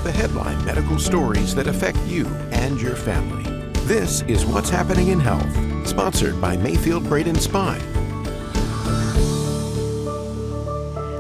The headline medical stories that affect you and your family. This is What's Happening in Health, sponsored by Mayfield Braden Spine.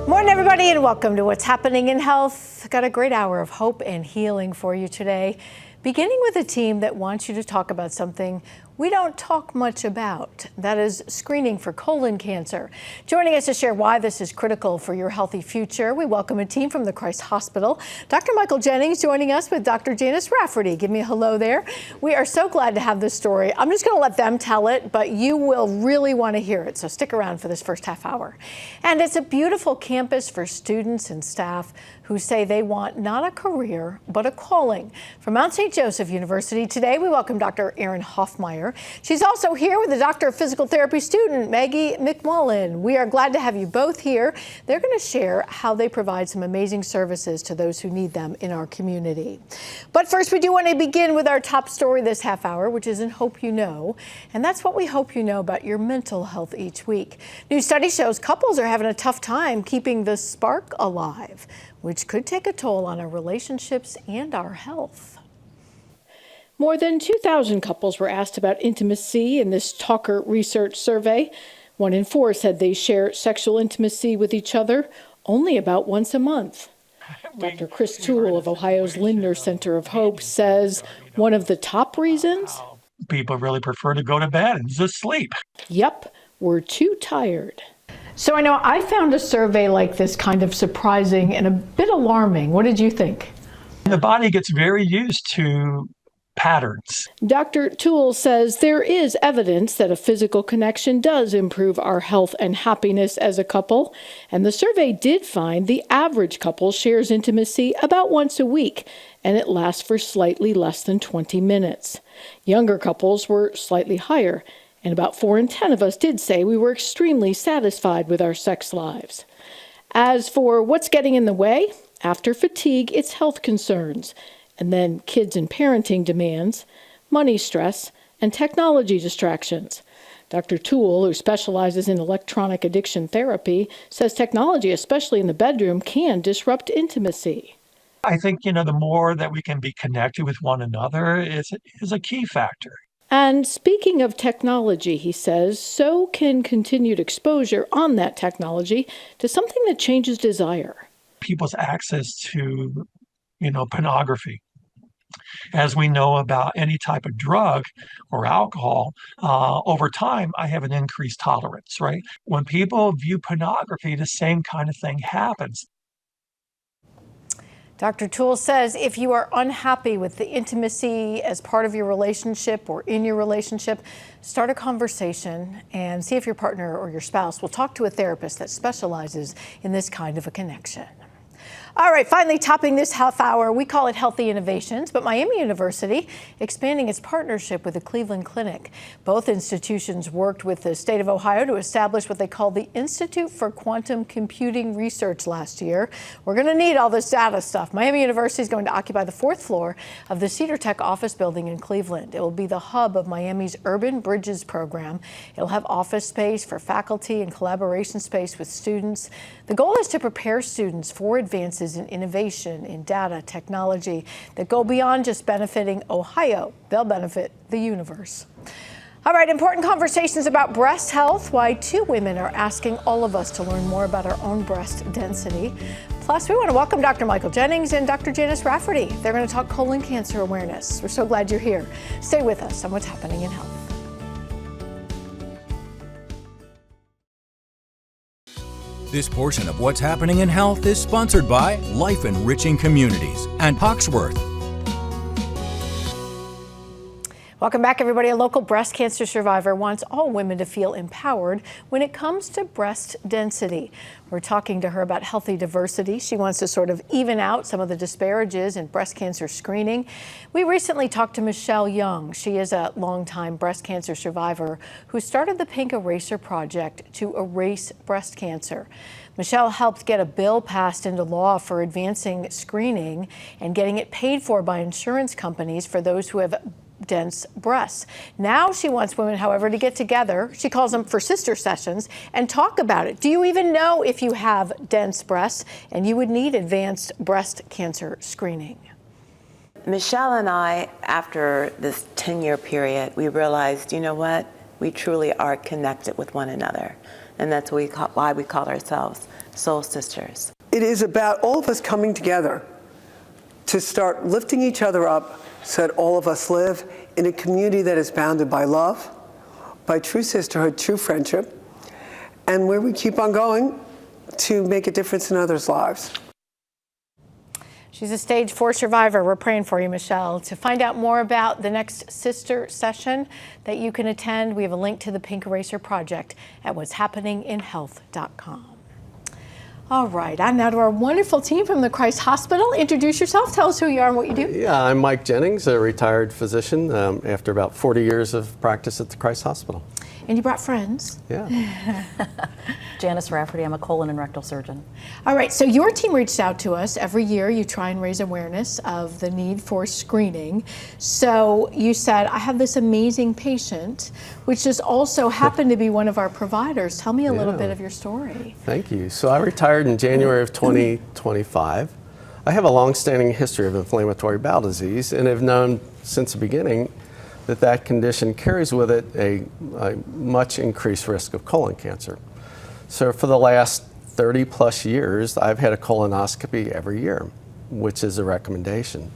Morning, everybody, and welcome to What's Happening in Health. Got a great hour of hope and healing for you today, beginning with a team that wants you to talk about something we don't talk much about. That is screening for colon cancer. Joining us to share why this is critical for your healthy future, we welcome a team from the Christ Hospital. Dr. Michael Jennings joining us with Dr. Janice Rafferty. Give me a hello there. We are so glad to have this story. I'm just going to let them tell it, but you will really want to hear it, so stick around for this first half hour. And it's a beautiful campus for students and staff who say they want not a career, but a calling. From Mount St. Joseph University, today we welcome Dr. Erin Hoffmeyer. She's also here with the Doctor of Physical Therapy student, Maggie McMullen. We are glad to have you both here. They're going to share how they provide some amazing services to those who need them in our community. But first, we do want to begin with our top story this half hour, which is in Hope You Know. And that's what we hope you know about your mental health each week. New study shows couples are having a tough time keeping the spark alive, which could take a toll on our relationships and our health. More than 2,000 couples were asked about intimacy in this Talker research survey. 1 in 4 said they share sexual intimacy with each other only about once a month. Dr. Chris Toole of Ohio's Lindner Center of Hope says one of the top reasons? People really prefer to go to bed and just sleep. Yep, we're too tired. So I know I found a survey like this kind of surprising and a bit alarming. What did you think? The body gets very used to patterns. Dr. Toole says there is evidence that a physical connection does improve our health and happiness as a couple. And the survey did find the average couple shares intimacy about once a week, and it lasts for slightly less than 20 minutes. Younger couples were slightly higher, and about 4 in 10 of us did say we were extremely satisfied with our sex lives. As for what's getting in the way, after fatigue, it's health concerns, and then kids and parenting demands, money stress, and technology distractions. Dr. Toole, who specializes in electronic addiction therapy, says technology, especially in the bedroom, can disrupt intimacy. I think, the more that we can be connected with one another is a key factor. And speaking of technology, he says, so can continued exposure on that technology to something that changes desire. People's access to, pornography. As we know about any type of drug or alcohol, over time, I have an increased tolerance, right? When people view pornography, the same kind of thing happens. Dr. Toole says if you are unhappy with the intimacy as part of your relationship or in your relationship, start a conversation and see if your partner or your spouse will talk to a therapist that specializes in this kind of a connection. All right, finally topping this half hour, we call it Healthy Innovations, but Miami University expanding its partnership with the Cleveland Clinic. Both institutions worked with the state of Ohio to establish what they call the Institute for Quantum Computing Research last year. We're going to need all this data stuff. Miami University is going to occupy the 4th floor of the Cedar Tech office building in Cleveland. It will be the hub of Miami's Urban Bridges program. It'll have office space for faculty and collaboration space with students. The goal is to prepare students for advances in innovation, in data, technology that go beyond just benefiting Ohio. They'll benefit the universe. All right, important conversations about breast health, why 2 women are asking all of us to learn more about our own breast density. Plus, we want to welcome Dr. Michael Jennings and Dr. Janice Rafferty. They're going to talk colon cancer awareness. We're so glad you're here. Stay with us on What's Happening in Health. This portion of What's Happening in Health is sponsored by Life Enriching Communities and Hawksworth. Welcome back, everybody. A local breast cancer survivor wants all women to feel empowered when it comes to breast density. We're talking to her about healthy diversity. She wants to sort of even out some of the disparages in breast cancer screening. We recently talked to Michelle Young. She is a longtime breast cancer survivor who started the Pink Eraser Project to erase breast cancer. Michelle helped get a bill passed into law for advancing screening and getting it paid for by insurance companies for those who have dense breasts. Now she wants women, however, to get together, she calls them for sister sessions, and talk about it. Do you even know if you have dense breasts? And you would need advanced breast cancer screening. Michelle and I, after this 10-year period, we realized, you know what? We truly are connected with one another. And that's why we call ourselves soul sisters. It is about all of us coming together to start lifting each other up so that all of us live in a community that is bounded by love, by true sisterhood, true friendship, and where we keep on going to make a difference in others' lives. She's a stage 4 survivor. We're praying for you, Michelle. To find out more about the next sister session that you can attend, we have a link to the Pink Eraser Project at what'shappeninginhealth.com. All right, on now to our wonderful team from the Christ Hospital. Introduce yourself, tell us who you are and what you do. Yeah, I'm Mike Jennings, a retired physician after about 40 years of practice at the Christ Hospital. And you brought friends. Yeah. Janice Rafferty, I'm a colon and rectal surgeon. All right, so your team reached out to us. Every year you try and raise awareness of the need for screening. So you said, I have this amazing patient, which just also happened to be one of our providers. Tell me a little bit of your story. Thank you. So I retired in January of 2025. I have a long-standing history of inflammatory bowel disease and have known since the beginning that condition carries with it a much increased risk of colon cancer. So for the last 30 plus years, I've had a colonoscopy every year, which is a recommendation.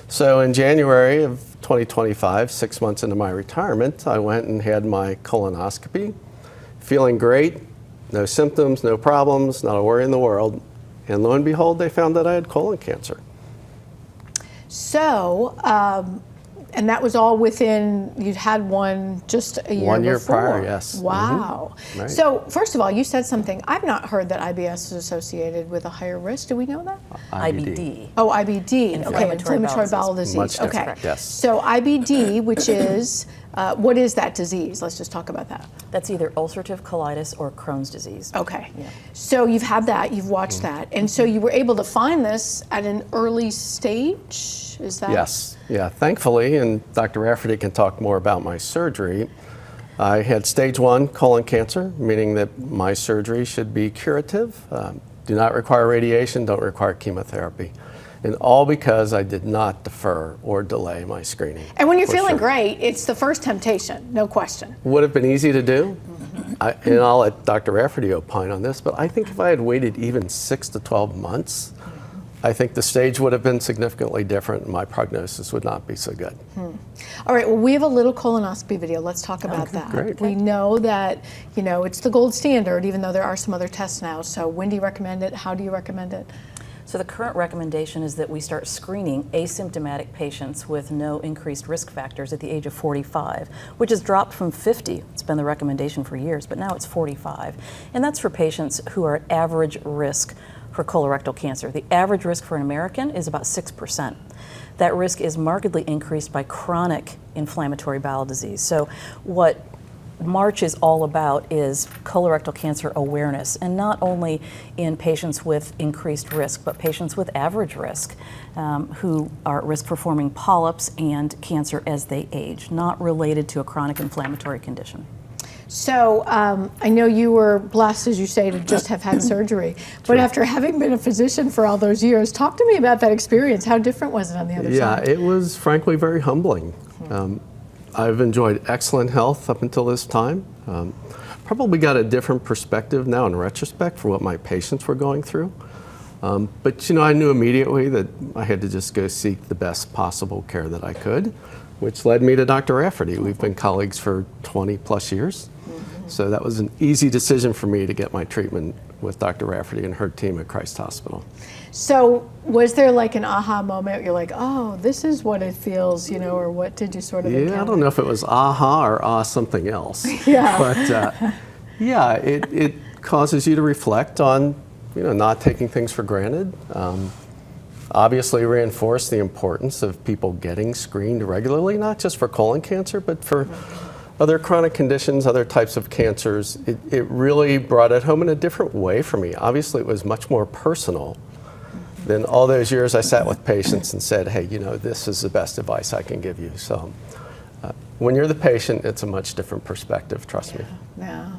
So in January of 2025, 6 months into my retirement, I went and had my colonoscopy, feeling great, no symptoms, no problems, not a worry in the world. And lo and behold, they found that I had colon cancer. So, and that was all within, you'd had one just a year before. 1 year prior, yes. Wow. Mm-hmm. Right. So, first of all, you said something. I've not heard that IBS is associated with a higher risk. Do we know that? IBD. Oh, IBD. Okay, inflammatory bowel disease. Much okay. different, yes. So IBD, which is, what is that disease? Let's just talk about that. That's either ulcerative colitis or Crohn's disease. Okay. Yeah. So you've had that, you've watched that, and so you were able to find this at an early stage? Is that? Yes. Yeah, thankfully, and Dr. Rafferty can talk more about my surgery, I had stage 1 colon cancer, meaning that my surgery should be curative, do not require radiation, don't require chemotherapy. And all because I did not defer or delay my screening. And when you're feeling great, it's the first temptation, no question. Would have been easy to do, and I'll let Dr. Rafferty opine on this, but I think if I had waited even 6 to 12 months, I think the stage would have been significantly different and my prognosis would not be so good. All right, well, we have a little colonoscopy video. Let's talk about that. Great. We know that, you know, it's the gold standard, even though there are some other tests now. So when do you recommend it? How do you recommend it? So the current recommendation is that we start screening asymptomatic patients with no increased risk factors at the age of 45, which has dropped from 50. It's been the recommendation for years, but now it's 45. And that's for patients who are at average risk for colorectal cancer. The average risk for an American is about 6%. That risk is markedly increased by chronic inflammatory bowel disease. So what March is all about is colorectal cancer awareness, and not only in patients with increased risk, but patients with average risk who are at risk for forming polyps and cancer as they age, not related to a chronic inflammatory condition. So I know you were blessed, as you say, to just have had surgery. But after having been a physician for all those years, talk to me about that experience. How different was it on the other side? Yeah, it was frankly very humbling. I've enjoyed excellent health up until this time. Probably got a different perspective now in retrospect for what my patients were going through. But you know, I knew immediately that I had to just go seek the best possible care that I could, which led me to Dr. Rafferty. We've been colleagues for 20 plus years. So that was an easy decision for me to get my treatment with Dr. Rafferty and her team at Christ Hospital. So was there like an aha moment? You're like, oh, this is what it feels, you know, or what did you sort of encounter? I don't know if it was aha or something else. Yeah. But yeah, it causes you to reflect on, you know, not taking things for granted. Obviously reinforce the importance of people getting screened regularly, not just for colon cancer, but for other chronic conditions, other types of cancers. It really brought it home in a different way for me. Obviously, it was much more personal then all those years I sat with patients and said, hey, you know, this is the best advice I can give you. So when you're the patient, it's a much different perspective, trust me. Yeah.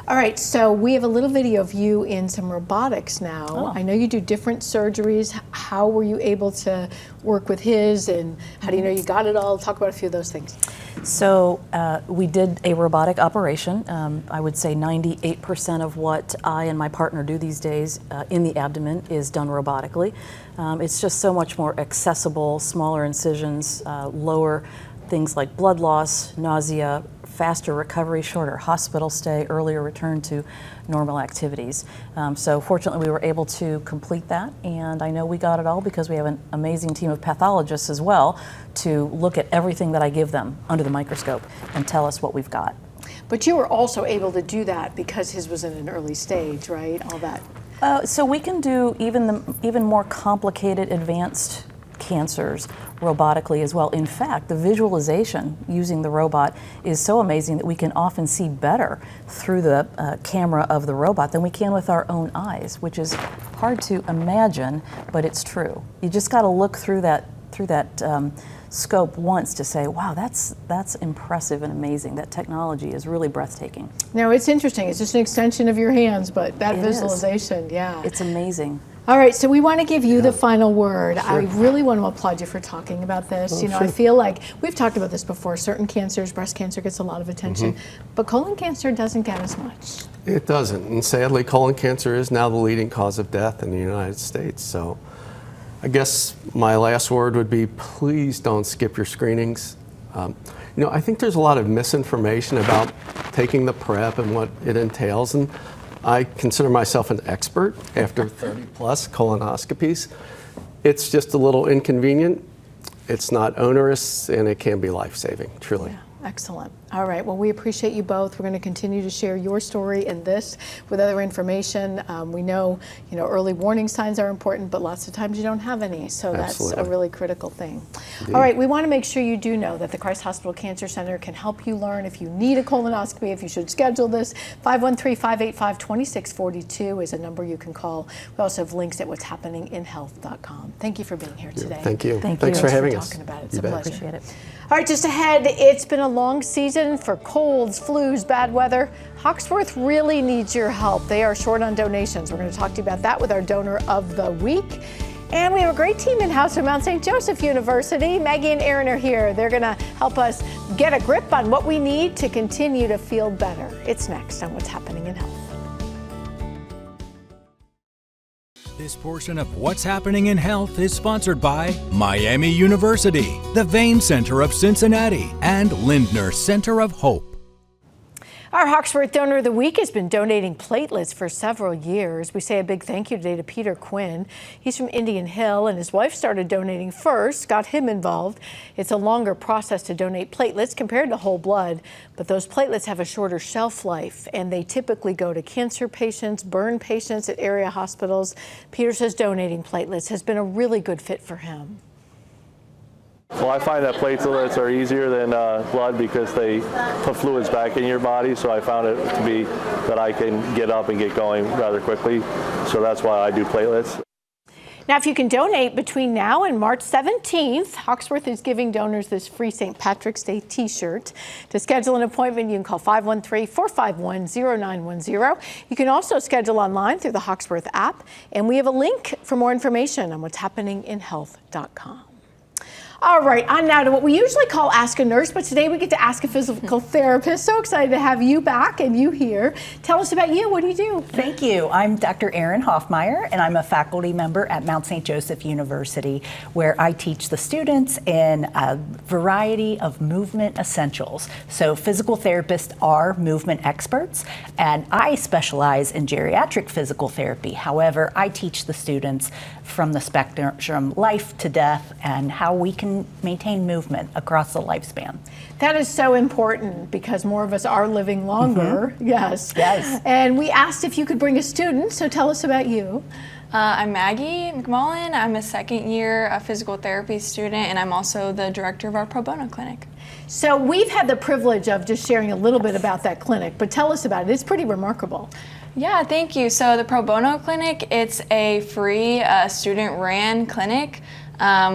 All right, so we have a little video of you in some robotics now. Oh. I know you do different surgeries. How were you able to work with his, and how do you know you got it all? Talk about a few of those things. So we did a robotic operation. I would say 98% of what I and my partner do these days in the abdomen is done robotically. It's just so much more accessible, smaller incisions, lower things like blood loss, nausea, faster recovery, shorter hospital stay, earlier return to normal activities. So fortunately we were able to complete that, and I know we got it all because we have an amazing team of pathologists as well to look at everything that I give them under the microscope and tell us what we've got. But you were also able to do that because his was in an early stage, right? All that. So we can do even more complicated, advanced cancers robotically as well. In fact, the visualization using the robot is so amazing that we can often see better through the camera of the robot than we can with our own eyes, which is hard to imagine, but it's true. You just got to look through that scope once to say, wow, that's impressive and amazing. That technology is really breathtaking. Now, it's interesting. It's just an extension of your hands, but that visualization, yeah. It's amazing. All right, so we want to give you the final word. Sure. I really want to applaud you for talking about this. You know, I feel like we've talked about this before. Certain cancers, breast cancer gets a lot of attention, but colon cancer doesn't get as much. It doesn't, and sadly, colon cancer is now the leading cause of death in the United States. So I guess my last word would be, please don't skip your screenings. You know, I think there's a lot of misinformation about taking the PrEP and what it entails, and I consider myself an expert after 30 plus colonoscopies. It's just a little inconvenient, it's not onerous, and it can be life-saving, truly. Yeah. Excellent. All right. Well, we appreciate you both. We're going to continue to share your story and this with other information. We know, early warning signs are important, but lots of times you don't have any. So Absolutely. That's a really critical thing. Indeed. All right. We want to make sure you do know that the Christ Hospital Cancer Center can help you learn if you need a colonoscopy, if you should schedule this. 513-585-2642 is a number you can call. We also have links at what'shappeninginhealth.com. Thank you for being here today. Thank you. Thank Thanks you. for having us. Talking about it. It's You a bet. pleasure. Appreciate it. All right, just ahead, it's been a long season for colds, flus, bad weather. Hawksworth really needs your help. They are short on donations. We're going to talk to you about that with our donor of the week. And we have a great team in-house from Mount St. Joseph University. Maggie and Aaron are here. They're going to help us get a grip on what we need to continue to feel better. It's next on What's Happening in Health. This portion of What's Happening in Health is sponsored by Miami University, the Vein Center of Cincinnati, and Lindner Center of Hope. Our Hawksworth Donor of the Week has been donating platelets for several years. We say a big thank you today to Peter Quinn. He's from Indian Hill, and his wife started donating first, got him involved. It's a longer process to donate platelets compared to whole blood, but those platelets have a shorter shelf life, and they typically go to cancer patients, burn patients at area hospitals. Peter says donating platelets has been a really good fit for him. Well, I find that platelets are easier than blood because they put fluids back in your body, so I found it to be that I can get up and get going rather quickly, so that's why I do platelets. Now, if you can donate between now and March 17th, Hawksworth is giving donors this free St. Patrick's Day t-shirt. To schedule an appointment, you can call 513-451-0910. You can also schedule online through the Hawksworth app, and we have a link for more information on what'shappeninginhealth.com. All right, on now to what we usually call Ask a Nurse, but today we get to ask a physical therapist. So excited to have you back and you here. Tell us about you. What do you do? Thank you. I'm Dr. Erin Hoffmeyer, and I'm a faculty member at Mount St. Joseph University, where I teach the students in a variety of movement essentials. So physical therapists are movement experts, and I specialize in geriatric physical therapy. However, I teach the students from the spectrum, life to death, and how we can maintain movement across the lifespan. That is so important because more of us are living longer. Yes. Yes. And we asked if you could bring a student, so tell us about you. I'm Maggie McMullen. I'm a second-year physical therapy student, and I'm also the director of our pro bono clinic. So we've had the privilege of just sharing a little bit about that clinic, but tell us about it. It's pretty remarkable. Yeah, thank you. So the Pro Bono Clinic, it's a free student-ran clinic.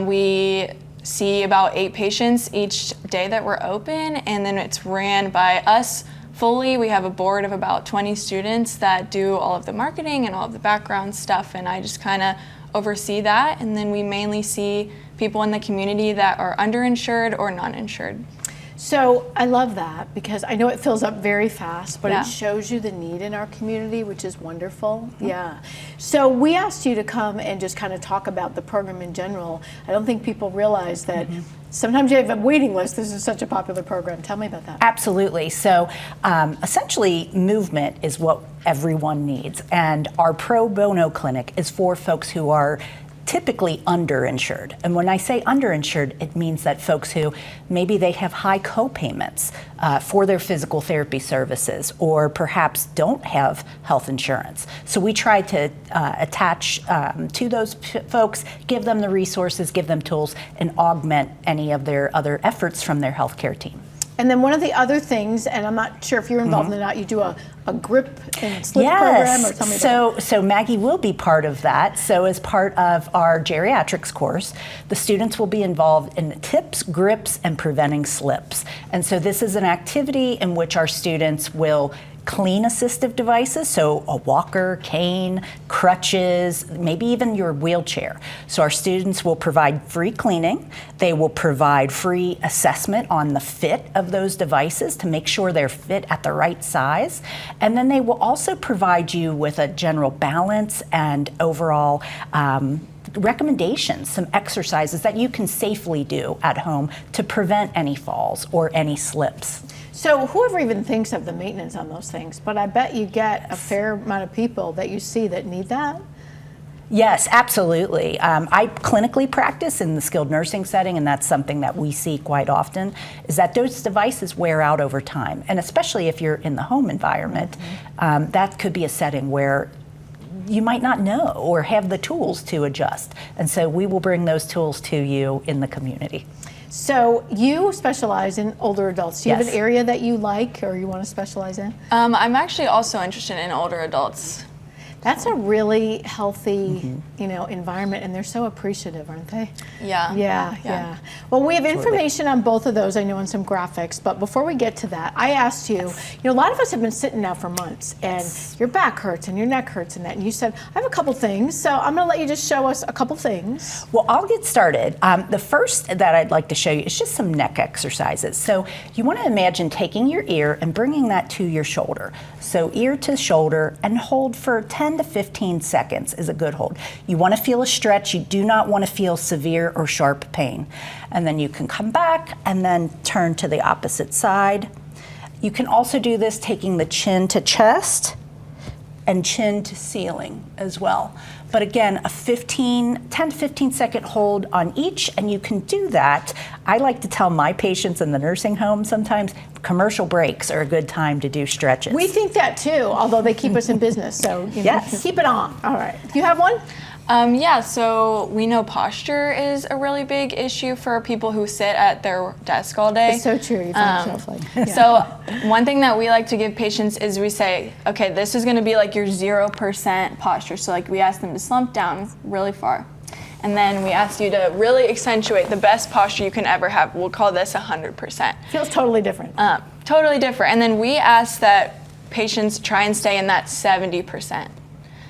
We see about 8 patients each day that we're open, and then it's ran by us fully. We have a board of about 20 students that do all of the marketing and all of the background stuff, and I just kind of oversee that. And then we mainly see people in the community that are underinsured or non-insured. So I love that because I know it fills up very fast, but Yeah. it shows you the need in our community, which is wonderful. Yeah. So we asked you to come and just kind of talk about the program in general. I don't think people realize that sometimes you have a waiting list. This is such a popular program. Tell me about that. Absolutely. So essentially, movement is what everyone needs. And our Pro Bono Clinic is for folks who are typically underinsured. And when I say underinsured, it means that folks who maybe they have high co-payments for their physical therapy services, or perhaps don't have health insurance. So we try to attach to those folks, give them the resources, give them tools, and augment any of their other efforts from their healthcare team. And then one of the other things, and I'm not sure if you're involved in that, you do a grip and slip program, or tell me about that. So Maggie will be part of that. So as part of our geriatrics course, the students will be involved in tips, grips, and preventing slips. And so this is an activity in which our students will clean assistive devices, so a walker, cane, crutches, maybe even your wheelchair. So our students will provide free cleaning. They will provide free assessment on the fit of those devices to make sure they're fit at the right size. And then they will also provide you with a general balance and overall recommendations, some exercises that you can safely do at home to prevent any falls or any slips. So whoever even thinks of the maintenance on those things, but I bet you get a fair amount of people that you see that need that. Yes, absolutely. I clinically practice in the skilled nursing setting, and that's something that we see quite often, is that those devices wear out over time. And especially if you're in the home environment, that could be a setting where you might not know or have the tools to adjust. And so we will bring those tools to you in the community. So you specialize in older adults. Do you have an area that you like or you want to specialize in? I'm actually also interested in older adults. That's a really healthy, environment, and they're so appreciative, aren't they? Yeah. Yeah. Well, we have information on both of those, I know, and some graphics, but before we get to that, I asked you, a lot of us have been sitting now for months, and your back hurts and your neck hurts and that, and you said, I have a couple things, so I'm gonna let you just show us a couple things. Well, I'll get started. The first that I'd like to show you is just some neck exercises. So you wanna imagine taking your ear and bringing that to your shoulder. So ear to shoulder, and hold for 10 to 15 seconds is a good hold. You want to feel a stretch. You do not want to feel severe or sharp pain. And then you can come back and then turn to the opposite side. You can also do this taking the chin to chest and chin to ceiling as well. But again, a 10 to 15 second hold on each, and you can do that. I like to tell my patients in the nursing home sometimes commercial breaks are a good time to do stretches. We think that too, although they keep us in business, so yes. Keep it on. All right. Do you have one? Yeah, so we know posture is a really big issue for people who sit at their desk all day. It's so true. You find yourself like, So one thing that we like to give patients is we say, okay, this is going to be like your 0% posture. So like we ask them to slump down really far. And then we ask you to really accentuate the best posture you can ever have. We'll call this 100%. Feels totally different. Totally different. And then we ask that patients try and stay in that 70%.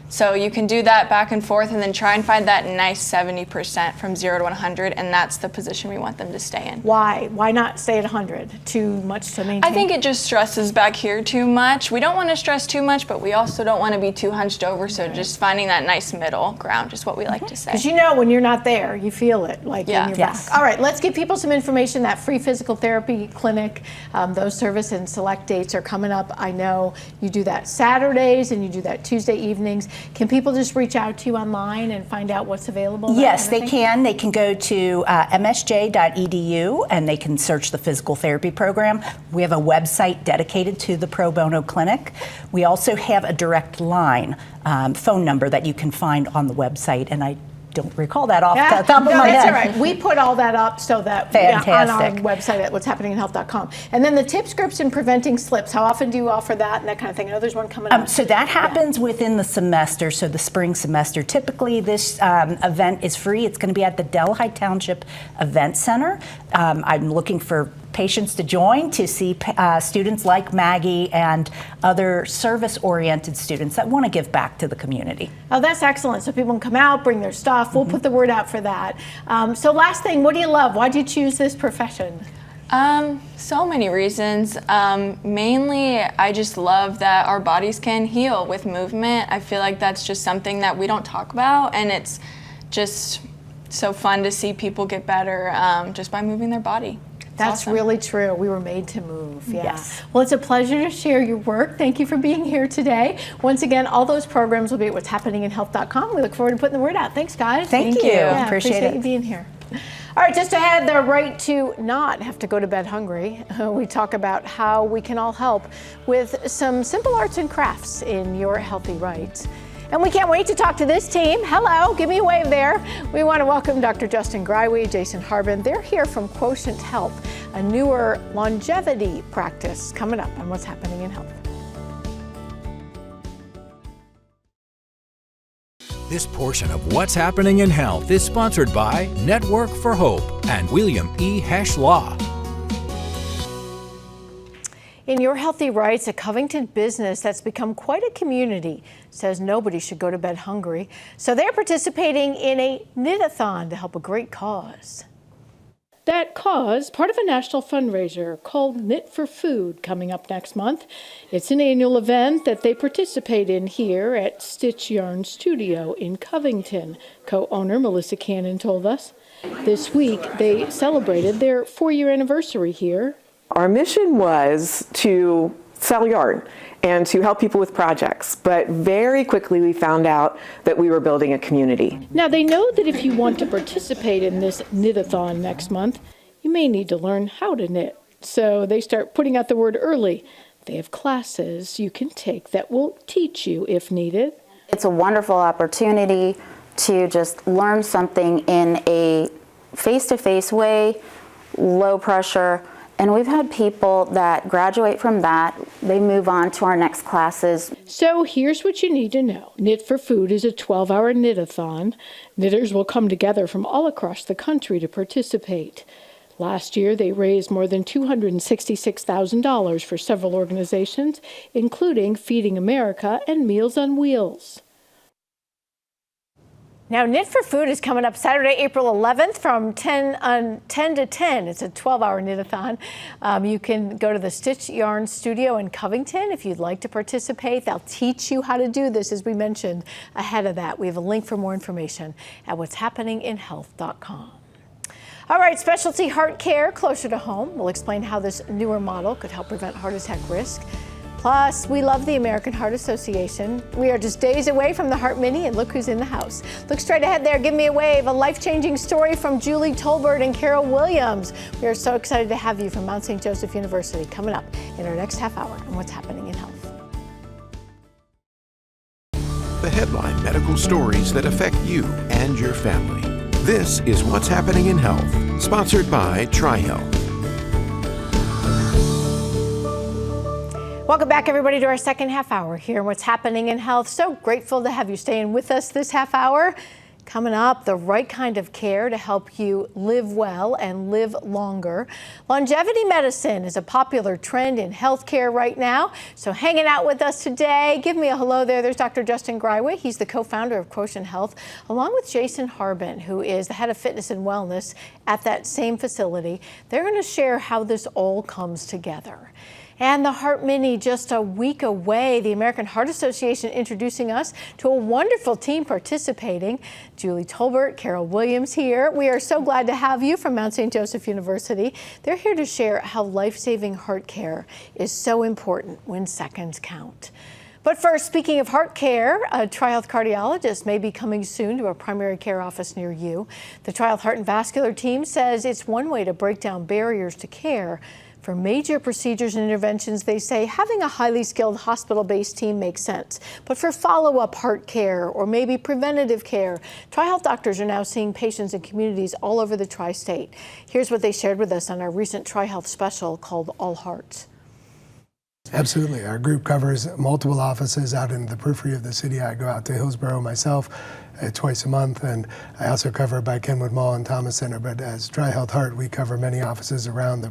So you can do that back and forth and then try and find that nice 70% from 0 to 100, and that's the position we want them to stay in. Why? Why not stay at 100? Too much to maintain? I think it just stresses back here too much. We don't want to stress too much, but we also don't want to be too hunched over, so just finding that nice middle ground is what we like to say. Because when you're not there, you feel it like in your back. All right, let's give people some information. That free physical therapy clinic, those service and select dates are coming up. I know you do that Saturdays and you do that Tuesday evenings. Can people just reach out to you online and find out what's available? Yes, they can. They can go to msj.edu and they can search the physical therapy program. We have a website dedicated to the Pro Bono Clinic. We also have a direct line phone number that you can find on the website, and I don't recall that off the top of my that's head. all right. We put all that up so that on our website at what'shappeninginhealth.com. And then the tips, scripts, and preventing slips. How often do you offer that and that kind of thing? I know there's one coming up. So that happens within the semester, so the spring semester. Typically, this event is free. It's going to be at the Delhi Township Event Center. I'm looking for patients to join to see students like Maggie and other service-oriented students that want to give back to the community. Oh, that's excellent. So people can come out, bring their stuff. We'll put the word out for that. So last thing, what do you love? Why did you choose this profession? So many reasons. Mainly, I just love that our bodies can heal with movement. I feel like that's just something that we don't talk about, and it's just so fun to see people get better just by moving their body. That's awesome. really true. We were made to move. Yeah. Yes. Well, it's a pleasure to share your work. Thank you for being here today. Once again, all those programs will be at what'shappeninginhealth.com. We look forward to putting the word out. Thanks, guys. Thank you. Yeah, Appreciate it. you being here. All right, just ahead, the right to not have to go to bed hungry. We talk about how we can all help with some simple arts and crafts in your healthy rights. And we can't wait to talk to this team. Hello, give me a wave there. We want to welcome Dr. Justin Greiwe, Jason Harbin. They're here from Quotient Health, a newer longevity practice coming up on What's Happening in Health. This portion of What's Happening in Health is sponsored by Network for Hope and William E. Hesch Law. In Your Healthy Rights, a Covington business that's become quite a community says nobody should go to bed hungry. So they're participating in a knit-a-thon to help a great cause. That cause, part of a national fundraiser called Knit for Food, coming up next month. It's an annual event that they participate in here at Stitch Yarn Studio in Covington, co-owner Melissa Cannon told us. This week, they celebrated their 4-year anniversary here. Our mission was to sell yarn and to help people with projects, but very quickly we found out that we were building a community. Now, they know that if you want to participate in this knit-a-thon next month, you may need to learn how to knit. So they start putting out the word early. They have classes you can take that will teach you if needed. It's a wonderful opportunity to just learn something in a face-to-face way, low pressure. And we've had people that graduate from that, they move on to our next classes. So here's what you need to know. Knit for Food is a 12-hour knit-a-thon. Knitters will come together from all across the country to participate. Last year, they raised more than $266,000 for several organizations, including Feeding America and Meals on Wheels. Now, Knit for Food is coming up Saturday, April 11th from 10 to 10. It's a 12-hour knit-a-thon. You can go to the Stitch Yarn Studio in Covington if you'd like to participate. They'll teach you how to do this, as we mentioned ahead of that. We have a link for more information at what'shappeninginhealth.com. All right, specialty heart care closer to home. We'll explain how this newer model could help prevent heart attack risk. Plus, we love the American Heart Association. We are just days away from the Heart Mini, and look who's in the house. Look straight ahead there, give me a wave. A life-changing story from Julie Tolbert and Carol Williams. We are so excited to have you from Mount St. Joseph University coming up in our next half hour on What's Happening in Health. The headline medical stories that affect you and your family. This is What's Happening in Health, sponsored by TriHealth. Welcome back, everybody, to our second half hour here on What's Happening in Health. So grateful to have you staying with us this half hour. Coming up, the right kind of care to help you live well and live longer. Longevity medicine is a popular trend in healthcare right now. So hanging out with us today, give me a hello there. There's Dr. Justin Greiwe. He's the co-founder of Quotient Health, along with Jason Harbin, who is the head of fitness and wellness at that same facility. They're going to share how this all comes together. And the Heart Mini just a week away. The American Heart Association introducing us to a wonderful team participating. Julie Tolbert, Carol Williams here. We are so glad to have you from Mount St. Joseph University. They're here to share how life-saving heart care is so important when seconds count. But first, speaking of heart care, a TriHealth cardiologist may be coming soon to a primary care office near you. The TriHealth Heart and Vascular team says it's one way to break down barriers to care For major procedures and interventions, they say having a highly skilled hospital-based team makes sense. But for follow-up heart care or maybe preventative care, TriHealth doctors are now seeing patients in communities all over the tri-state. Here's what they shared with us on our recent TriHealth special called All Hearts. Absolutely. Our group covers multiple offices out in the periphery of the city. I go out to Hillsborough myself twice a month, and I also cover by Kenwood Mall and Thomas Center. But as TriHealth Heart, we cover many offices around the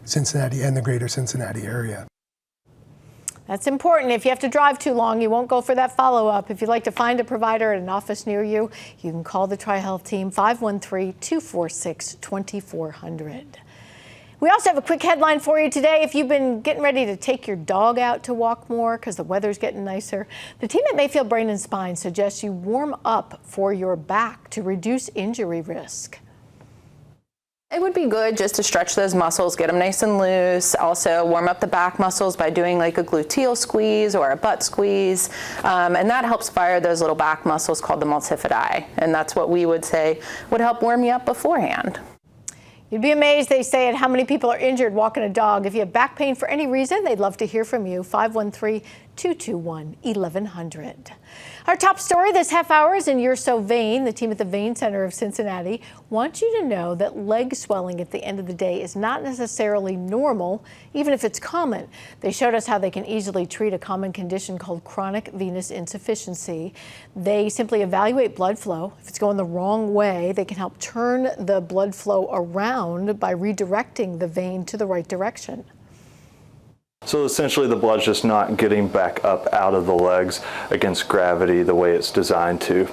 Cincinnati and the greater Cincinnati area. That's important. If you have to drive too long, you won't go for that follow-up. If you'd like to find a provider at an office near you, you can call the TriHealth team, 513-246-2400. We also have a quick headline for you today. If you've been getting ready to take your dog out to walk more because the weather's getting nicer, the team at Mayfield Brain and Spine suggests you warm up for your back to reduce injury risk. It would be good just to stretch those muscles, get them nice and loose. Also warm up the back muscles by doing like a gluteal squeeze or a butt squeeze. And that helps fire those little back muscles called the multifidi. And that's what we would say would help warm you up beforehand. You'd be amazed, they say, at how many people are injured walking a dog. If you have back pain for any reason, they'd love to hear from you. 513-221-1100. Our top story this half hour is in You're So Vain. The team at the Vein Center of Cincinnati wants you to know that leg swelling at the end of the day is not necessarily normal, even if it's common. They showed us how they can easily treat a common condition called chronic venous insufficiency. They simply evaluate blood flow. If it's going the wrong way, they can help turn the blood flow around by redirecting the vein to the right direction. So essentially the blood's just not getting back up out of the legs against gravity the way it's designed to.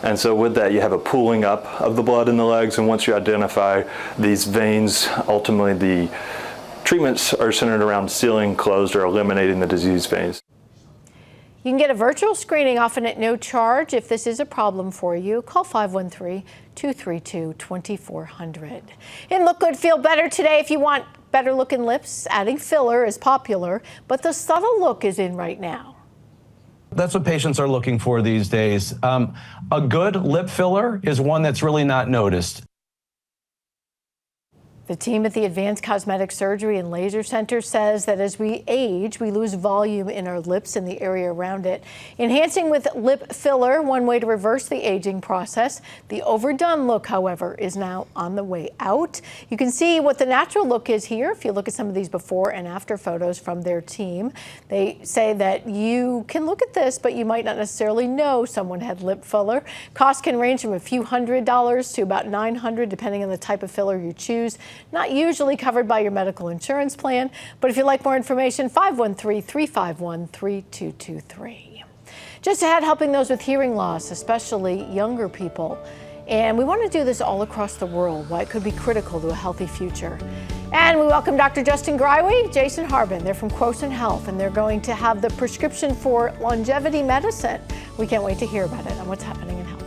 And so with that, you have a pooling up of the blood in the legs, and once you identify these veins, ultimately the treatments are centered around sealing closed or eliminating the diseased veins. You can get a virtual screening, often at no charge. If this is a problem for you, call 513-232-2400. And look good, feel better today. If you want better looking lips, adding filler is popular, but the subtle look is in right now. That's what patients are looking for these days. A good lip filler is one that's really not noticed. The team at the Advanced Cosmetic Surgery and Laser Center says that as we age, we lose volume in our lips and the area around it. Enhancing with lip filler, one way to reverse the aging process. The overdone look, however, is now on the way out. You can see what the natural look is here if you look at some of these before and after photos from their team. They say that you can look at this, but you might not necessarily know someone had lip filler. Cost can range from a few $100s to about $900, depending on the type of filler you choose. Not usually covered by your medical insurance plan, but if you'd like more information, 513-351-3223. Just ahead, helping those with hearing loss, especially younger people. And we want to do this all across the world, why it could be critical to a healthy future. And we welcome Dr. Justin Greiwe, Jason Harbin. They're from Quotient Health, and they're going to have the prescription for longevity medicine. We can't wait to hear about it and what's happening in health.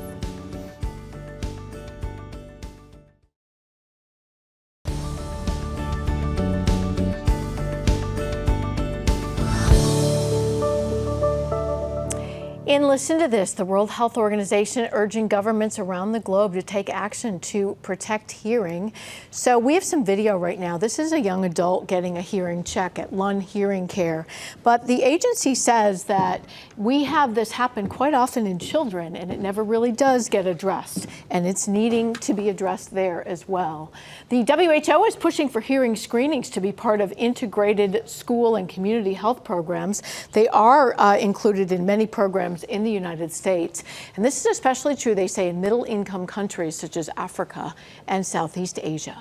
And listen to this, the World Health Organization urging governments around the globe to take action to protect hearing. So we have some video right now. This is a young adult getting a hearing check at Lund Hearing Care. But the agency says that we have this happen quite often in children, and it never really does get addressed. And it's needing to be addressed there as well. The WHO is pushing for hearing screenings to be part of integrated school and community health programs. They are included in many programs in the United States. And this is especially true, they say, in middle-income countries such as Africa and Southeast Asia.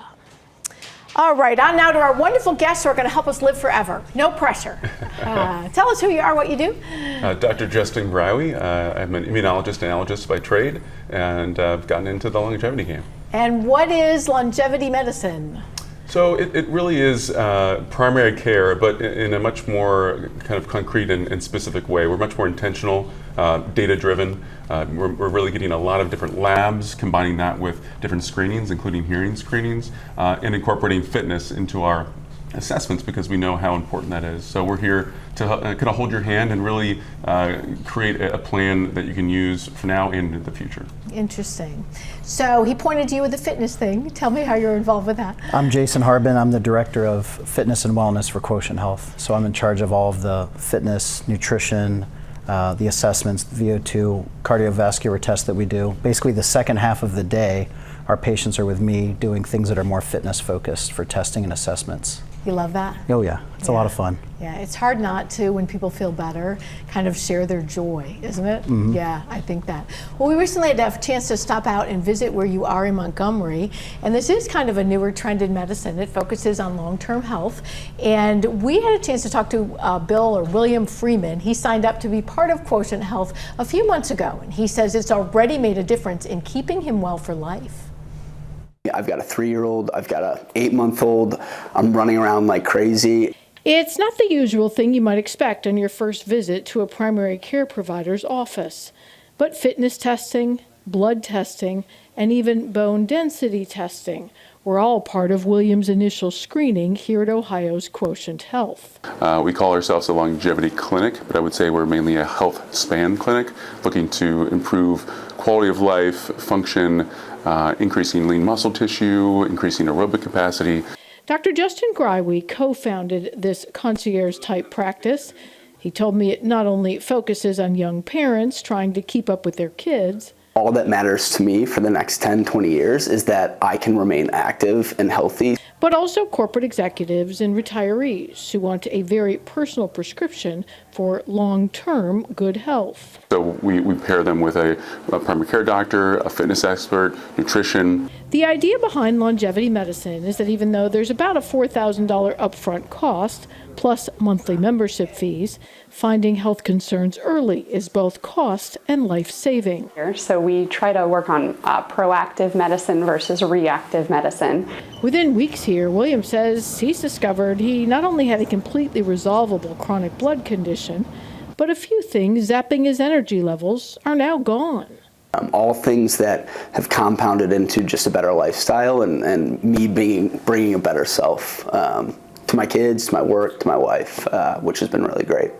All right, on now to our wonderful guests who are going to help us live forever. No pressure. Tell us who you are, what you do. Dr. Justin Greiwe. I'm an immunologist and allergist by trade, and I've gotten into the longevity game. And what is longevity medicine? So it really is primary care, but in a much more kind of concrete and specific way. We're much more intentional, data-driven. We're really getting a lot of different labs, combining that with different screenings, including hearing screenings, and incorporating fitness into our assessments because we know how important that is. So we're here to kind of hold your hand and really create a plan that you can use for now and in the future. Interesting. So he pointed to you with the fitness thing. Tell me how you're involved with that. I'm Jason Harbin. I'm the Director of Fitness and Wellness for Quotient Health. So I'm in charge of all of the fitness, nutrition, the assessments, VO2, cardiovascular tests that we do. Basically the second half of the day, our patients are with me doing things that are more fitness focused for testing and assessments. You love that? Oh yeah, it's a lot of fun. Yeah, it's hard not to, when people feel better, kind of share their joy, isn't it? Mhm. Yeah, I think that. Well, we recently had a chance to stop out and visit where you are in Montgomery, and this is kind of a newer trend in medicine. It focuses on long-term health, and we had a chance to talk to William Freeman. He signed up to be part of Quotient Health a few months ago, and he says it's already made a difference in keeping him well for life. I've got a 3-year-old, I've got a 8-month-old, I'm running around like crazy. It's not the usual thing you might expect on your first visit to a primary care provider's office, but fitness testing, blood testing, and even bone density testing were all part of William's initial screening here at Ohio's Quotient Health. We call ourselves a longevity clinic, but I would say we're mainly a health span clinic, looking to improve quality of life, function, increasing lean muscle tissue, increasing aerobic capacity. Dr. Justin Greiwe co-founded this concierge-type practice. He told me it not only focuses on young parents trying to keep up with their kids. All that matters to me for the next 10, 20 years is that I can remain active and healthy. But also corporate executives and retirees who want a very personal prescription for long-term good health. So we pair them with a primary care doctor, a fitness expert, nutrition. The idea behind longevity medicine is that even though there's about a $4,000 upfront cost, plus monthly membership fees, finding health concerns early is both cost and life-saving. So we try to work on proactive medicine versus reactive medicine. Within weeks here, William says he's discovered he not only had a completely resolvable chronic blood condition, but a few things zapping his energy levels are now gone. All things that have compounded into just a better lifestyle and me bringing a better self to my kids, to my work, to my wife, which has been really great.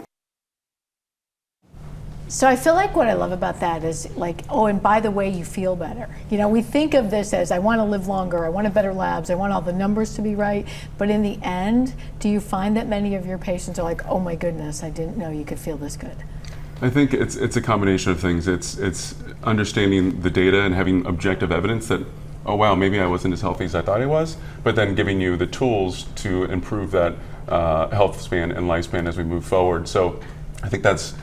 So I feel like what I love about that is like, oh, and by the way, you feel better. You know, we think of this as I want to live longer, I want better labs, I want all the numbers to be right. But in the end, do you find that many of your patients are like, oh my goodness, I didn't know you could feel this good? I think it's a combination of things. It's understanding the data and having objective evidence that, oh wow, maybe I wasn't as healthy as I thought I was, but then giving you the tools to improve that health span and lifespan as we move forward. So I think that's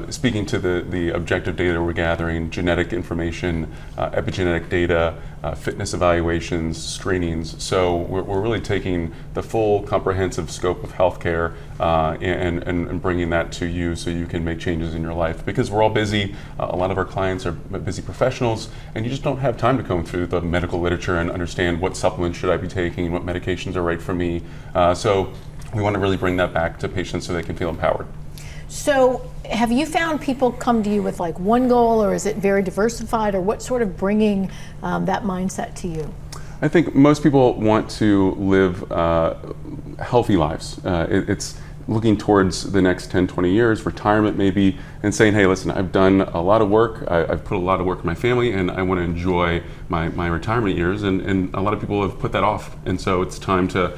speaking to the objective data we're gathering, genetic information, epigenetic data, fitness evaluations, screenings. So we're really taking the full comprehensive scope of healthcare and bringing that to you so you can make changes in your life. Because we're all busy, a lot of our clients are busy professionals, and you just don't have time to comb through the medical literature and understand what supplements should I be taking, what medications are right for me. So we want to really bring that back to patients so they can feel empowered. So have you found people come to you with like one goal, or is it very diversified, or what's sort of bringing that mindset to you? I think most people want to live healthy lives. It's looking towards the next 10, 20 years, retirement maybe, and saying, hey, listen, I've done a lot of work, I've put a lot of work in my family, and I want to enjoy my retirement years, and a lot of people have put that off. And so it's time to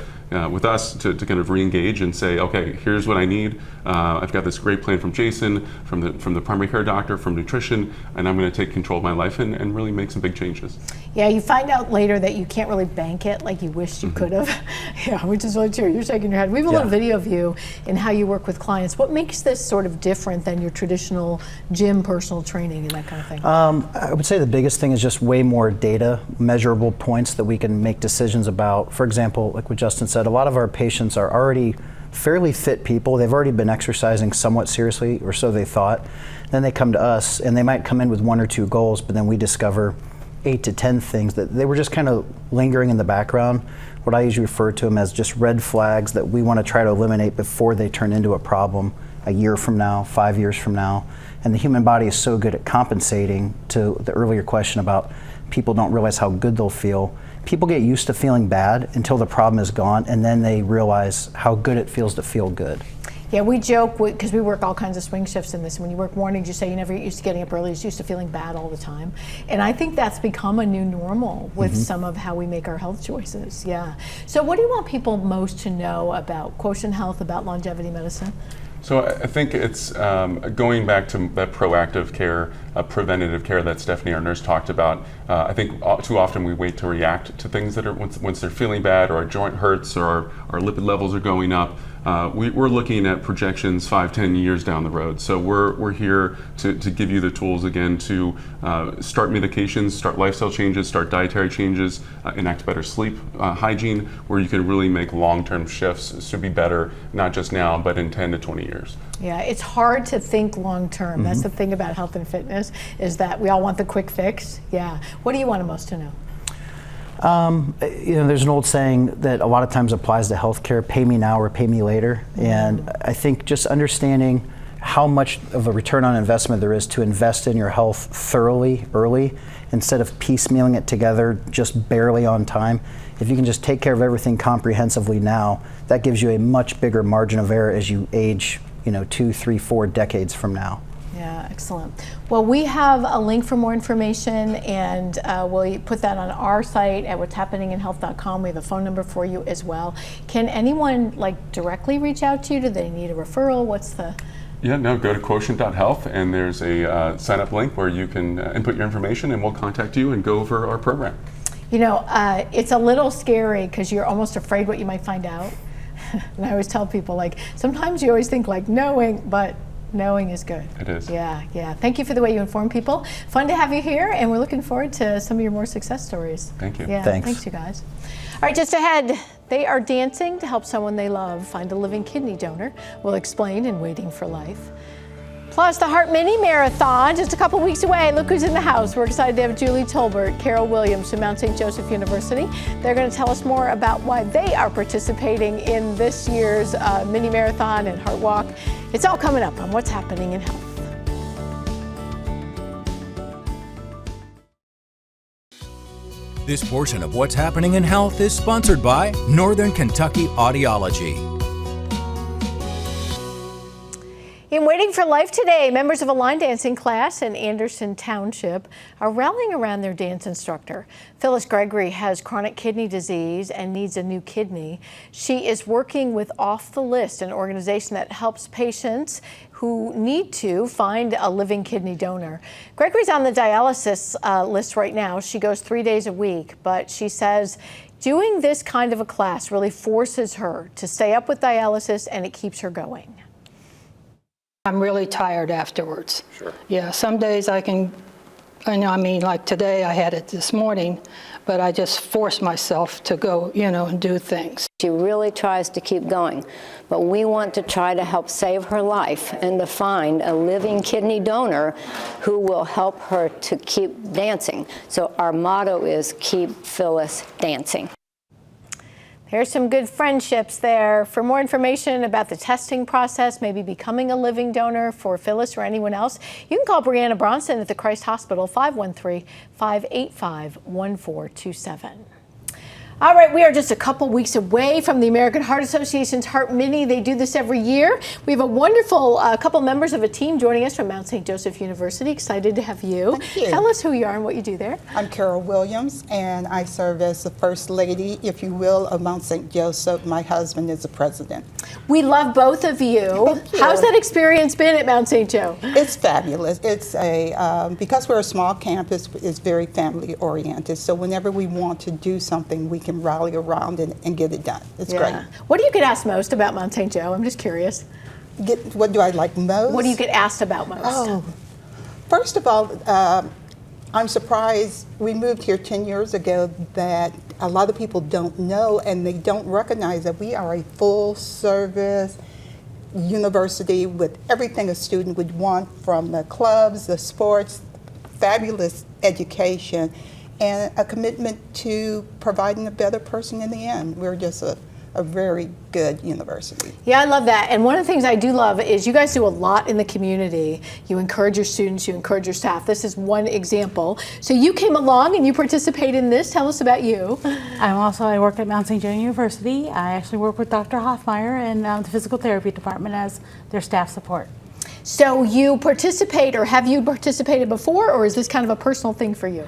with us to kind of re-engage and say, okay, here's what I need. I've got this great plan from Jason, from the primary care doctor, from nutrition, and I'm going to take control of my life and really make some big changes. Yeah, you find out later that you can't really bank it like you wished you could have. Yeah, which is really true. You're shaking your head. We have a little video of you and how you work with clients. What makes this sort of different than your traditional gym personal training and that kind of thing? I would say the biggest thing is just way more data, measurable points that we can make decisions about. For example, like what Justin said, a lot of our patients are already fairly fit people. They've already been exercising somewhat seriously, or so they thought. Then they come to us and they might come in with 1 or 2 goals, but then we discover 8 to 10 things that they were just kind of lingering in the background. What I usually refer to them as just red flags that we want to try to eliminate before they turn into a problem a year from now, 5 years from now. And the human body is so good at compensating to the earlier question about people don't realize how good they'll feel. people get used to feeling bad until the problem is gone, and then they realize how good it feels to feel good. Yeah, we joke because we work all kinds of swing shifts in this. When you work mornings, you say you never get used to getting up early. You're used to feeling bad all the time. And I think that's become a new normal with some of how we make our health choices. Yeah. So what do you want people most to know about Quotient Health, about longevity medicine? So I think it's going back to that proactive care, preventative care that Stephanie, our nurse, talked about. I think too often we wait to react to things that are once they're feeling bad, or our joint hurts, or our lipid levels are going up. We're looking at projections 5-10 years down the road. So we're here to give you the tools again to start medications, start lifestyle changes, start dietary changes, enact better sleep hygiene, where you can really make long-term shifts to be better, not just now, but in 10 to 20 years. Yeah, it's hard to think long-term. That's the thing about health and fitness, is that we all want the quick fix. Yeah. What do you want them most to know? There's an old saying that a lot of times applies to healthcare: pay me now or pay me later. And I think just understanding how much of a return on investment there is to invest in your health thoroughly early, instead of piecemealing it together just barely on time. If you can just take care of everything comprehensively now, that gives you a much bigger margin of error as you age, 2, 3, 4 decades from now. Yeah, excellent. Well, we have a link for more information, and we'll put that on our site at what'shappeninginhealth.com. We have a phone number for you as well. Can anyone directly reach out to you? Do they need a referral? What's the... Yeah, no, go to quotient.health, and there's a sign-up link where you can input your information, and we'll contact you and go over our program. It's a little scary because you're almost afraid what you might find out. And I always tell people, sometimes you always think knowing, but knowing is good. It is. Yeah. Thank you for the way you inform people. Fun to have you here, and we're looking forward to some of your more success stories. Thank you. Yeah, Thanks. Thanks, you guys. All right, just ahead, they are dancing to help someone they love find a living kidney donor. We'll explain in Waiting for Life. Plus, the Heart Mini Marathon, just a couple weeks away. Look who's in the house. We're excited to have Julie Tolbert, Carol Williams from Mount St. Joseph University. They're going to tell us more about why they are participating in this year's mini marathon and Heart Walk. It's all coming up on What's Happening in Health. This portion of What's Happening in Health is sponsored by Northern Kentucky Audiology. In Waiting for Life today, members of a line dancing class in Anderson Township are rallying around their dance instructor. Phyllis Gregory has chronic kidney disease and needs a new kidney. She is working with Off the List, an organization that helps patients who need to find a living kidney donor. Gregory's on the dialysis list right now. She goes 3 days a week, but she says doing this kind of a class really forces her to stay up with dialysis, and it keeps her going. I'm really tired afterwards. Sure. Yeah, some days like today I had it this morning, but I just force myself to go, and do things. She really tries to keep going, but we want to try to help save her life and to find a living kidney donor who will help her to keep dancing. So our motto is Keep Phyllis Dancing. There's some good friendships there. For more information about the testing process, maybe becoming a living donor for Phyllis or anyone else, you can call Brianna Bronson at the Christ Hospital, 513-585-1427. All right, we are just a couple weeks away from the American Heart Association's Heart Mini. They do this every year. We have a wonderful couple members of a team joining us from Mount St. Joseph University. Excited to have you. Thank you. Tell us who you are and what you do there. I'm Carol Williams, and I serve as the First Lady, if you will, of Mount St. Joseph. My husband is the president. We love both of you. Thank you. How's that experience been at Mount St. Joe? It's fabulous. It's because we're a small campus, it's very family oriented. So whenever we want to do something, we can rally around and get it done. It's great. What do you get asked most about Mount St. Joe? I'm just curious. What do I like most? What do you get asked about most? Oh, first of all, I'm surprised we moved here 10 years ago that a lot of people don't know and they don't recognize that we are a full service university with everything a student would want, from the clubs, the sports, fabulous education, and a commitment to providing a better person in the end. We're just a a very good university. Yeah, I love that. And one of the things I do love is you guys do a lot in the community. You encourage your students, you encourage your staff. This is one example. So you came along and you participated in this. Tell us about you. I work at Mount St. Joe University. I actually work with Dr. Hoffmeyer in the physical therapy department as their staff support. So you participate, or have you participated before, or is this kind of a personal thing for you?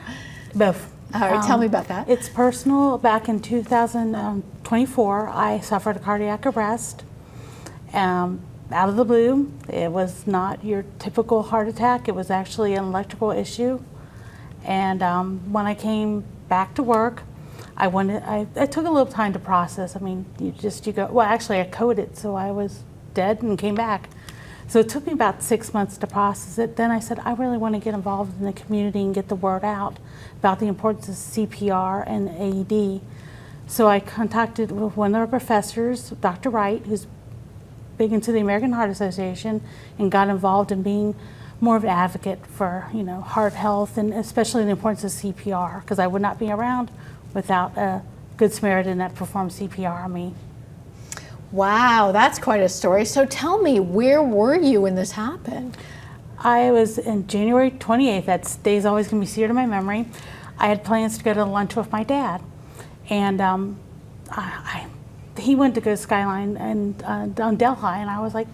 Both. All right, tell me about that. It's personal. Back in 2024, I suffered a cardiac arrest out of the blue. It was not your typical heart attack. It was actually an electrical issue. And when I came back to work, I took a little time to process. I mean, you go, well, actually I coded, so I was dead and came back. So it took me about 6 months to process it. Then I said, I really want to get involved in the community and get the word out about the importance of CPR and AED. So I contacted one of our professors, Dr. Wright, who's big into the American Heart Association, and got involved in being more of an advocate for, heart health, and especially the importance of CPR, because I would not be around without a good Samaritan that performed CPR on me. Wow, that's quite a story. So tell me, where were you when this happened? I was in January 28th. That day's always going to be seared in my memory. I had plans to go to lunch with my dad, and he went to go to Skyline and on Delhi, and I was like,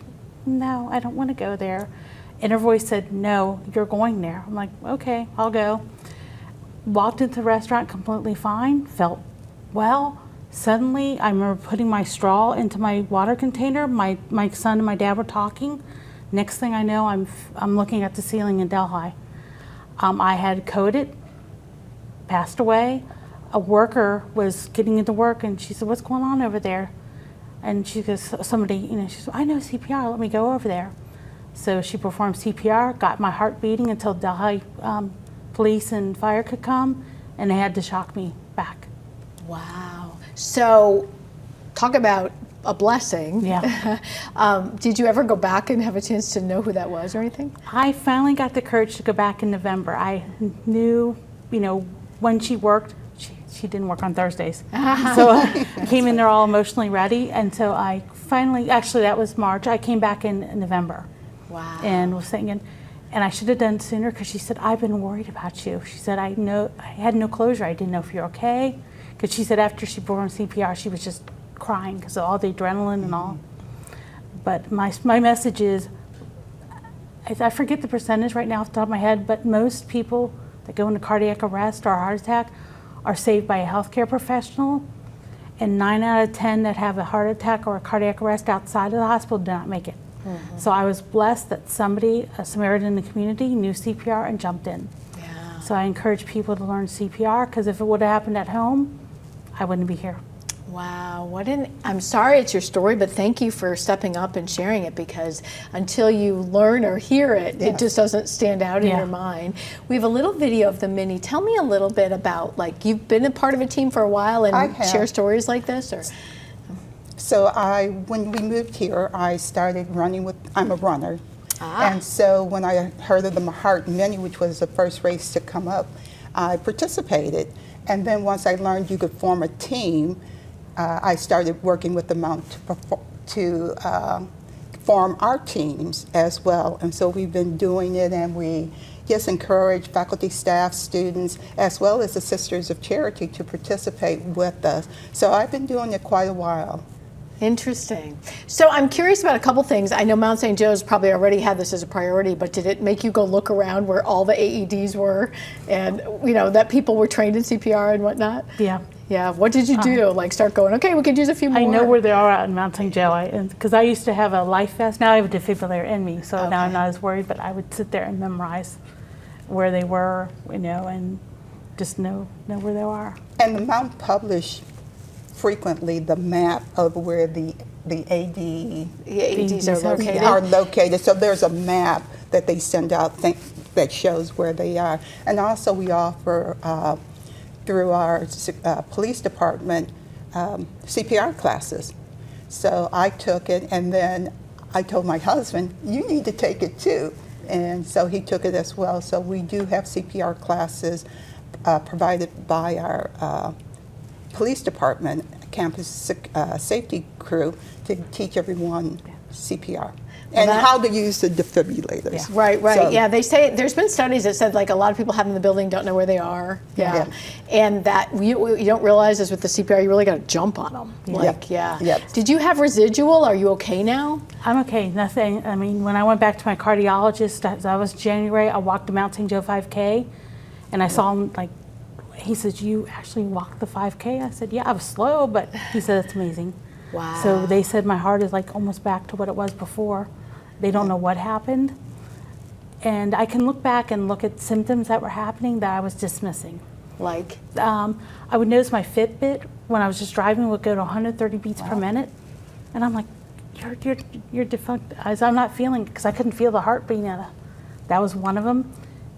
no, I don't want to go there. Inner voice said, no, you're going there. I'm like, okay, I'll go. Walked into the restaurant completely fine, felt well. Suddenly, I remember putting my straw into my water container. My son and my dad were talking. Next thing I know, I'm looking at the ceiling in Delhi. I had coded, passed away. A worker was getting into work, and she said, "What's going on over there?" And she goes, "Somebody, she said, I know CPR. Let me go over there." So she performed CPR, got my heart beating until Delhi police and fire could come, and they had to shock me back. Wow. So, talk about a blessing. Yeah. Did you ever go back and have a chance to know who that was or anything? I finally got the courage to go back in November. I knew, when she worked, she didn't work on Thursdays. So I came in there all emotionally ready. And so I finally, actually that was March, I came back in November. Wow. And was thinking, and I should have done it sooner, because she said, I've been worried about you. She said, I had no closure. I didn't know if you're okay. Because she said after she performed CPR, she was just crying because of all the adrenaline and all. But my message is, I forget the percentage right now off the top of my head, but most people that go into cardiac arrest or a heart attack are saved by a healthcare professional, and 9 out of 10 that have a heart attack or a cardiac arrest outside of the hospital do not make it. Mm-hmm. So I was blessed that somebody, a Samaritan in the community, knew CPR and jumped in. Yeah. So I encourage people to learn CPR, because if it would have happened at home, I wouldn't be here. Wow, I'm sorry it's your story, but thank you for stepping up and sharing it, because until you learn or hear it, yes, it just doesn't stand out in your mind. We have a little video of the mini. Tell me a little bit about, you've been a part of a team for a while and share stories like this, or? So when we moved here, I started running I'm a runner. And so when I heard of the Heart Mini, which was the first race to come up, I participated. And then once I learned you could form a team, I started working with the Mount to form our teams as well. And so we've been doing it, and we just encourage faculty, staff, students, as well as the Sisters of Charity to participate with us. So I've been doing it quite a while. Interesting. So I'm curious about a couple things. I know Mount St. Joe's probably already had this as a priority, but did it make you go look around where all the AEDs were, and that people were trained in CPR and whatnot? Yeah. Yeah. What did you do? Start going, okay, we could use a few more? I know where they are out in Mount St. Joe, because I used to have a life vest. Now I have a defibrillator in me, so now I'm not as worried, but I would sit there and memorize where they were, and just know where they are. And the Mount published frequently the map of where the AEDs are located. So there's a map that they send out that shows where they are. And also we offer, through our police department, CPR classes. So I took it, and then I told my husband, you need to take it too. And so he took it as well. So we do have CPR classes provided by our police department, campus safety crew to teach everyone CPR. And how to use the defibrillators. Yeah. Right. So, yeah, they say there's been studies that said like a lot of people have in the building don't know where they are. Yeah. And that you don't realize is with the CPR, you really got to jump on them. Like, Did you have residual? Are you okay now? I'm okay. Nothing. I mean, when I went back to my cardiologist, that was January. I walked the Mount St. Joe 5K, and I saw him like. He said, "You actually walked the 5K?" I said, "Yeah, I was slow, but," he said, "It's amazing." Wow. So they said my heart is like almost back to what it was before. They don't know what happened. And I can look back and look at symptoms that were happening that I was dismissing. Like? I would notice my Fitbit when I was just driving would go to 130 beats per minute. And I'm like, you're defunct. I'm not feeling it because I couldn't feel the heart being that was one of them.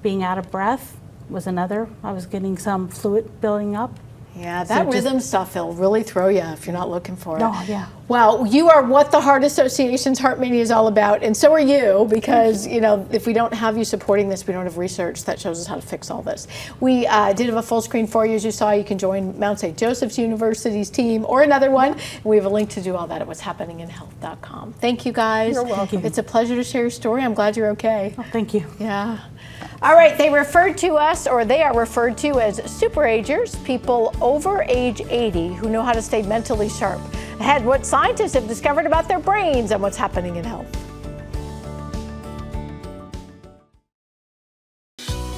Being out of breath was another. I was getting some fluid building up. Yeah, that rhythm stuff will really throw you if you're not looking for it. Oh, yeah. Well, you are what the Heart Association's Heart Mania is all about, and so are you, because if we don't have you supporting this, we don't have research that shows us how to fix all this. We did have a full screen for you, as you saw. You can join Mount St. Joseph's University's team or another one. We have a link to do all that at what'shappeninginhealth.com. Thank you, guys. You're welcome. It's a pleasure to share your story. I'm glad you're okay. Oh, thank you. Yeah. All right, they are referred to as superagers, people over age 80 who know how to stay mentally sharp. Ahead, what scientists have discovered about their brains and what's happening in health.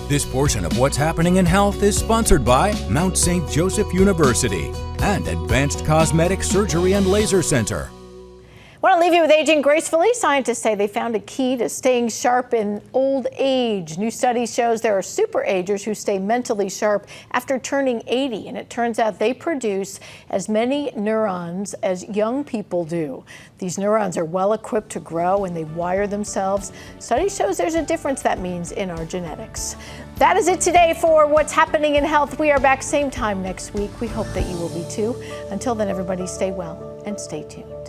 This portion of What's Happening in Health is sponsored by Mount St. Joseph University and Advanced Cosmetic Surgery and Laser Center. I want to leave you with aging gracefully. Scientists say they found a key to staying sharp in old age. New study shows there are superagers who stay mentally sharp after turning 80, and it turns out they produce as many neurons as young people do. These neurons are well equipped to grow and they wire themselves. Study shows there's a difference that means in our genetics. That is it today for What's Happening in Health. We are back same time next week. We hope that you will be too. Until then, everybody stay well and stay tuned.